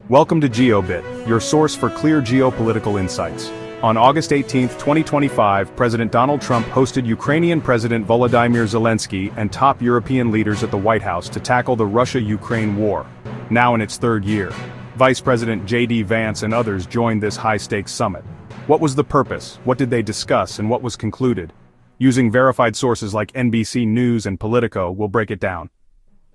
Welcome to GeoBit, your source for clear geopolitical insights. On August 18, 2025, President Donald Trump hosted Ukrainian President Volodymyr Zelenskyy and top European leaders at the White House to tackle the Russia-Ukraine war, now in its third year. Vice President J.D. Vance and others joined this high-stakes summit. What was the purpose, what did they discuss, and what was concluded? Using verified sources like NBC News and Politico, we'll break it down.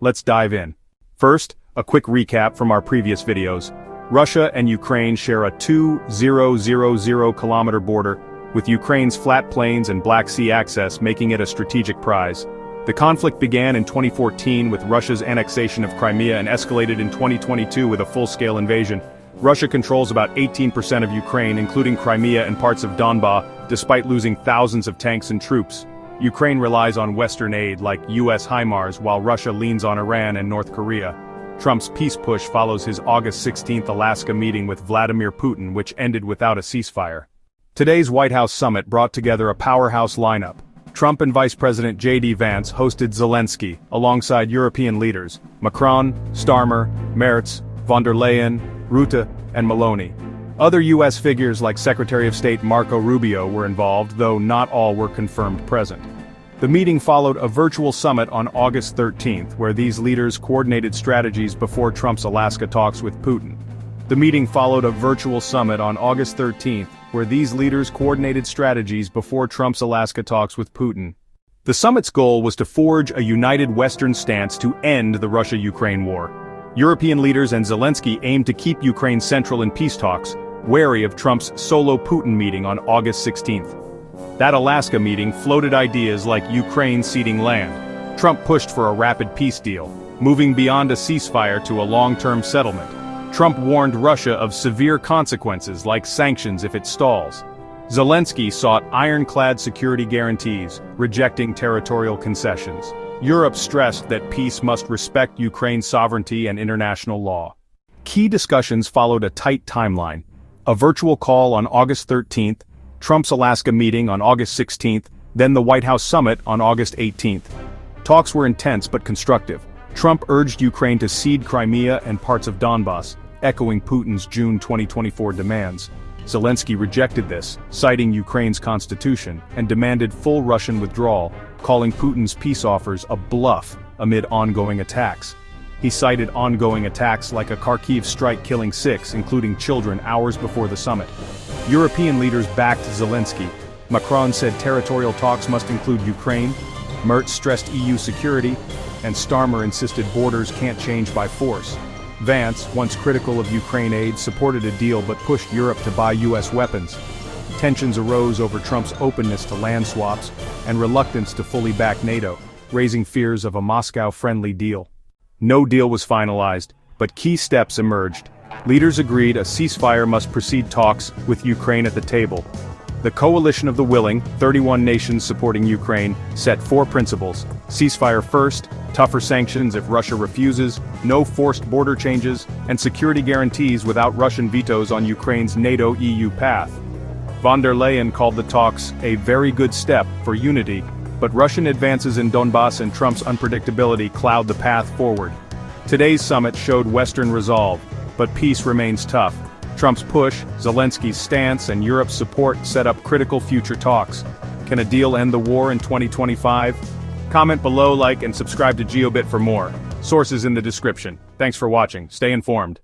Let's dive in. First, a quick recap from our previous videos. Russia and Ukraine share a 2,000-kilometer border, with Ukraine's flat plains and Black Sea access making it a strategic prize. The conflict began in 2014 with Russia's annexation of Crimea and escalated in 2022 with a full-scale invasion. Russia controls about 18% of Ukraine, including Crimea and parts of Donbas, despite losing thousands of tanks and troops. Ukraine relies on Western aid like U.S. HIMARS, while Russia leans on Iran and North Korea. Trump's peace push follows his August 16 Alaska meeting with Vladimir Putin, which ended without a ceasefire. Today's White House summit brought together a powerhouse lineup. Trump and Vice President J.D. Vance hosted Zelenskyy, alongside European leaders, Macron, Starmer, Merz, von der Leyen, Rutte, and Meloni. Other U.S. figures like Secretary of State Marco Rubio were involved, though not all were confirmed present. The meeting followed a virtual summit on August 13, where these leaders coordinated strategies before Trump's Alaska talks with Putin. The summit's goal was to forge a united Western stance to end the Russia-Ukraine war. European leaders and Zelenskyy aimed to keep Ukraine central in peace talks, wary of Trump's solo Putin meeting on August 16. That Alaska meeting floated ideas like Ukraine ceding land. Trump pushed for a rapid peace deal, moving beyond a ceasefire to a long-term settlement. Trump warned Russia of severe consequences like sanctions if it stalls. Zelenskyy sought ironclad security guarantees, rejecting territorial concessions. Europe stressed that peace must respect Ukraine's sovereignty and international law. Key discussions followed a tight timeline. A virtual call on August 13, Trump's Alaska meeting on August 16, then the White House summit on August 18. Talks were intense but constructive. Trump urged Ukraine to cede Crimea and parts of Donbas, echoing Putin's June 2024 demands. Zelenskyy rejected this, citing Ukraine's constitution, and demanded full Russian withdrawal, calling Putin's peace offers a bluff amid ongoing attacks. He cited ongoing attacks like a Kharkiv strike killing 6, including children, hours before the summit. European leaders backed Zelenskyy. Macron said territorial talks must include Ukraine, Merz stressed EU security, and Starmer insisted borders can't change by force. Vance, once critical of Ukraine aid, supported a deal but pushed Europe to buy U.S. weapons. Tensions arose over Trump's openness to land swaps and reluctance to fully back NATO, raising fears of a Moscow-friendly deal. No deal was finalized, but key steps emerged. Leaders agreed a ceasefire must precede talks with Ukraine at the table. The Coalition of the Willing, 31 nations supporting Ukraine, set 4 principles: ceasefire first, tougher sanctions if Russia refuses, no forced border changes, and security guarantees without Russian vetoes on Ukraine's NATO-EU path. Von der Leyen called the talks a very good step for unity, but Russian advances in Donbas and Trump's unpredictability cloud the path forward. Today's summit showed Western resolve, but peace remains tough. Trump's push, Zelenskyy's stance, and Europe's support set up critical future talks. Can a deal end the war in 2025? Comment below, like, and subscribe to GeoBit for more. Sources in the description. Thanks for watching. Stay informed.